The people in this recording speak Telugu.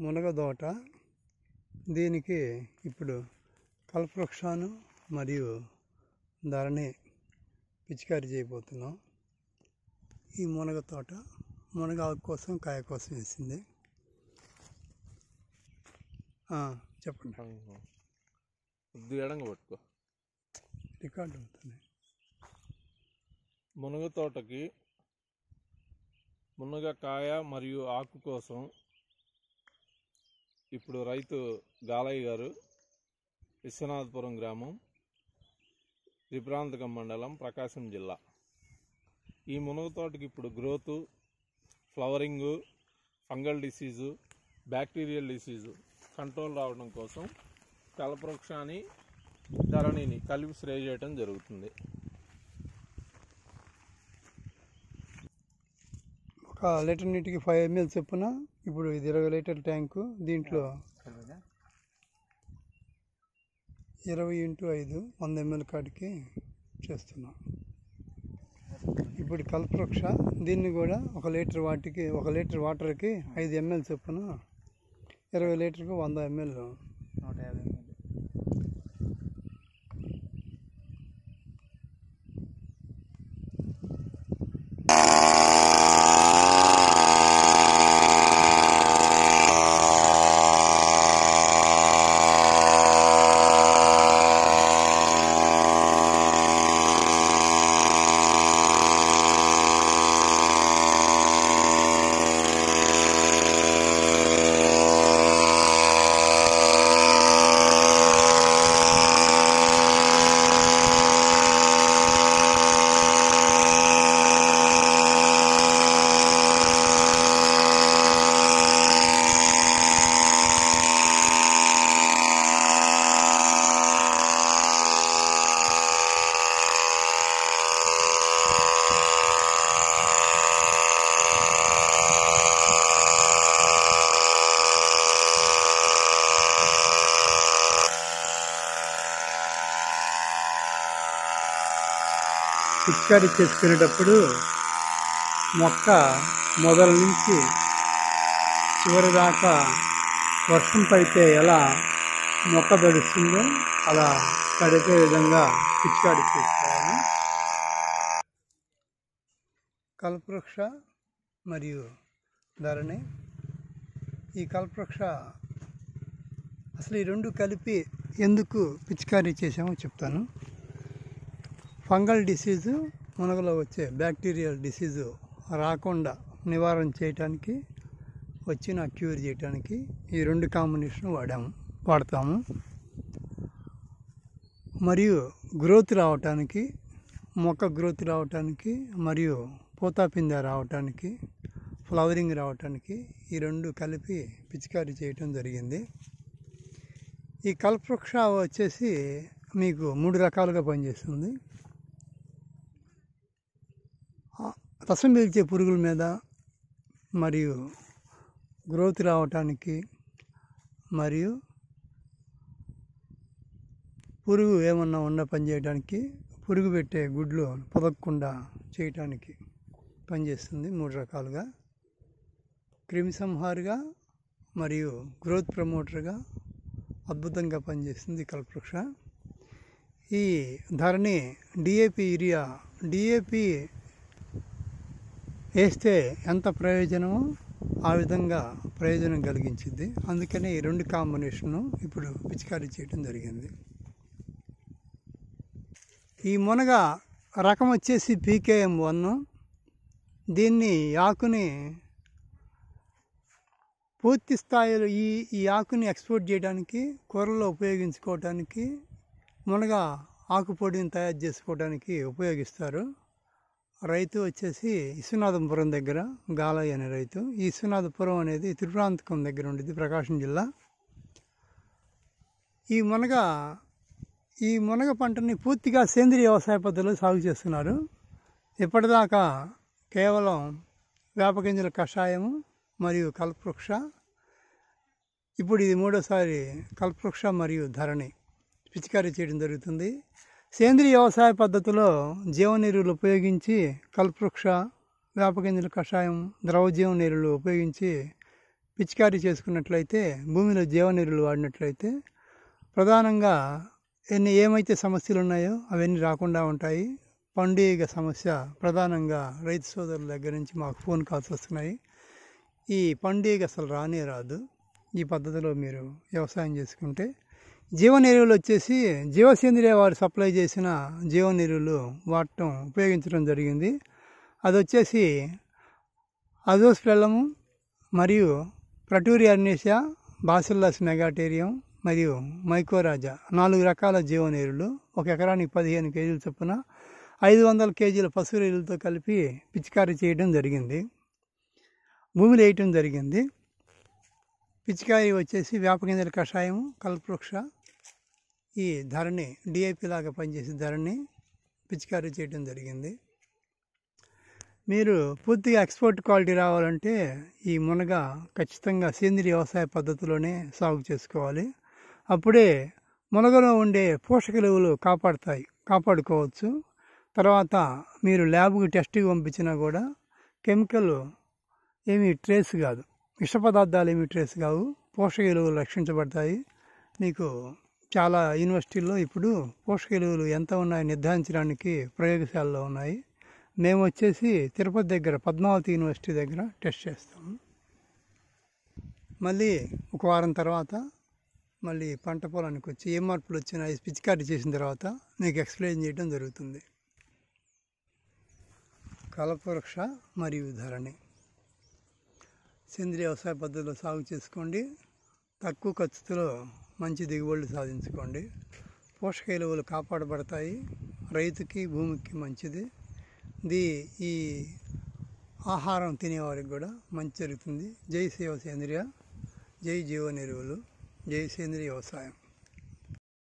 మునగదోట. దీనికి ఇప్పుడు కల్పవృక్షాన్ని మరియు ధరణి పిచికారీ చేయబోతున్నాం. ఈ మునగ తోట మునగ ఆకు కోసం కాయ కోసం వేసింది. చెప్పండి. పట్టుకో, రికార్డు అవుతుంది. మునగ తోటకి మునగ కాయ మరియు ఆకు కోసం ఇప్పుడు రైతు గాలయ్య గారు, విశ్వనాథపురం గ్రామం, త్రిపురాంతకం మండలం, ప్రకాశం జిల్లా. ఈ మునగ తోటకి ఇప్పుడు growth, flowering, fungal disease, bacterial disease control రావడం కోసం కల్పవృక్షాన్ని, ధరణిని కలిపి స్ప్రే చేయడం జరుగుతుంది. ఒక లీటర్ నీటికి 5 ml చొప్పున. ఇప్పుడు ఇది 20 లీటర్ ట్యాంకు. దీంట్లో 20x5 100 ml కాడికి చేస్తున్నాం. ఇప్పుడు కల్పవృక్ష దీన్ని కూడా 1 లీటర్ వాటర్కి 5 ml చొప్పున 20 లీటర్కు 100 ml 150 ml. పిచికారీ చేసుకునేటప్పుడు మొక్క మొదల నుంచి చివరి దాకా వర్షం పడితే ఎలా మొక్క తడుస్తుందో అలా తడిపే విధంగా పిచికారీ చేసుకోవాలి. కల్పవృక్ష మరియు ధరణి. ఈ కల్పవృక్ష అసలు ఈ రెండు కలిపి ఎందుకు పిచికారీ చేసామో చెప్తాను. ఫంగల్ డిసీజు, మునగలో వచ్చే బ్యాక్టీరియల్ డిసీజు రాకుండా నివారణ చేయటానికి, వచ్చిన క్యూర్ చేయటానికి ఈ రెండు కాంబినేషన్ వాడతాము. మరియు గ్రోత్ రావటానికి, మొక్క గ్రోత్ రావటానికి మరియు పూతాపిందె రావటానికి, ఫ్లవరింగ్ రావటానికి ఈ రెండు కలిపి పిచికారీ చేయటం జరిగింది. ఈ కల్పవృక్ష వచ్చేసి మీకు 3 రకాలుగా పనిచేస్తుంది. రసం పీల్చే పురుగుల మీద మరియు గ్రోత్ రావటానికి మరియు పురుగు ఏమన్నా పనిచేయడానికి, పురుగు పెట్టే గుడ్లు పొదగకుండా చేయటానికి పనిచేస్తుంది. 3 రకాలుగా క్రిమిసంహారిగా మరియు గ్రోత్ ప్రమోటర్గా అద్భుతంగా పనిచేస్తుంది కల్పవృక్ష. ఈ ధరణి డిఏపి, యూరియా, డిఏపి వేస్తే ఎంత ప్రయోజనమో ఆ విధంగా ప్రయోజనం కలిగించింది. అందుకనే ఈ రెండు కాంబినేషను ఇప్పుడు పిచికారీ చేయడం జరిగింది. ఈ మునగ రకం వచ్చేసి PKM1. దీన్ని ఆకుని పూర్తి స్థాయిలో ఈ ఆకుని ఎక్స్పోర్ట్ చేయడానికి, కూరల్లో ఉపయోగించుకోవడానికి, మునగ ఆకు పొడిని తయారు చేసుకోవడానికి ఉపయోగిస్తారు. రైతు వచ్చేసి విశ్వనాథపురం దగ్గర గాలయ్య అనే రైతు. ఈ విశ్వనాథపురం అనేది త్రిపురాంతకం దగ్గర ఉండేది, ప్రకాశం జిల్లా. ఈ మునగ పంటని పూర్తిగా సేంద్రియ వ్యవసాయ పద్ధతిలో సాగు చేస్తున్నారు. ఇప్పటిదాకా కేవలం వేపగింజల కషాయము మరియు కల్పవృక్ష. ఇప్పుడు ఇది 3వసారి కల్పవృక్ష మరియు ధరణి పిచికారీ చేయడం జరుగుతుంది. సేంద్రియ వ్యవసాయ పద్ధతిలో జీవనెరువులు ఉపయోగించి కల్పవృక్ష, వేపగింజల కషాయం, ద్రవ జీవనెరువులు ఉపయోగించి పిచికారీ చేసుకున్నట్లయితే, భూమిలో జీవనెరువులు వాడినట్లయితే ప్రధానంగా ఏమైతే సమస్యలు ఉన్నాయో అవన్నీ రాకుండా ఉంటాయి. పండుగ సమస్య ప్రధానంగా రైతు సోదరుల దగ్గర నుంచి మాకు ఫోన్ కాల్స్ వస్తున్నాయి. ఈ పండుగ అసలు రానే రాదు. ఈ పద్ధతిలో మీరు వ్యవసాయం చేసుకుంటే జీవనెరువులు వచ్చేసి జీవసేంద్రియ వారు సప్లై చేసిన జీవనెరువులు ఉపయోగించడం జరిగింది. అది వచ్చేసి అజోస్పెల్లము మరియు ప్రటూరియా అర్నేసియా, బాసిల్లస్ మెగాటేరియం మరియు మైకోరాజా 4 రకాల జీవనెరువులు 1 ఎకరానికి 15 కేజీల చొప్పున 500 కేజీల పశువుల ఎరువులతో కలిపి పిచికారీ చేయడం జరిగింది. భూమిలో వేయటం జరిగింది. పిచికారీ వచ్చేసి వేపగింజల కషాయము, కల్పవృక్ష, ఈ ధరణి డిఐపి లాగా పనిచేసే ధరణి పిచికారీ చేయడం జరిగింది. మీరు పూర్తిగా ఎక్స్పోర్ట్ క్వాలిటీ రావాలంటే ఈ మునగ ఖచ్చితంగా సేంద్రియ వ్యవసాయ పద్ధతిలోనే సాగు చేసుకోవాలి. అప్పుడే మునగలో ఉండే పోషక విలువలు కాపాడుకోవచ్చు. తర్వాత మీరు ల్యాబ్కి టెస్ట్కి పంపించినా కూడా కెమికల్ ఏమీ ట్రేస్ కాదు, విష పదార్థాలు ఏమీ ట్రేస్ కావు, పోషక విలువలు రక్షించబడతాయి. మీకు చాలా యూనివర్సిటీల్లో ఇప్పుడు పోషక విలువలు ఎంత ఉన్నాయో నిర్ధారించడానికి ప్రయోగశాలలో ఉన్నాయి. మేము వచ్చేసి తిరుపతి దగ్గర పద్మావతి యూనివర్సిటీ దగ్గర టెస్ట్ చేస్తాము. మళ్ళీ 1 వారం తర్వాత మళ్ళీ పంట పొలానికి వచ్చి ఏ మార్పులు వచ్చినా పిచికారీ చేసిన తర్వాత మీకు ఎక్స్ప్లెయిన్ చేయడం జరుగుతుంది. కల్పవృక్ష మరియు ధరణి సేంద్రియ వ్యవసాయ పద్ధతిలో సాగు చేసుకోండి. తక్కువ ఖర్చుతో మంచి దిగుబడులు సాధించుకోండి. పోషక విలువలు కాపాడబడతాయి. రైతుకి భూమికి మంచిది. ఈ ఆహారం తినేవారికి కూడా మంచి జరుగుతుంది. జై సేవ సేంద్రియ, జై జీవనెరువులు, జై సేంద్రియ వ్యవసాయం.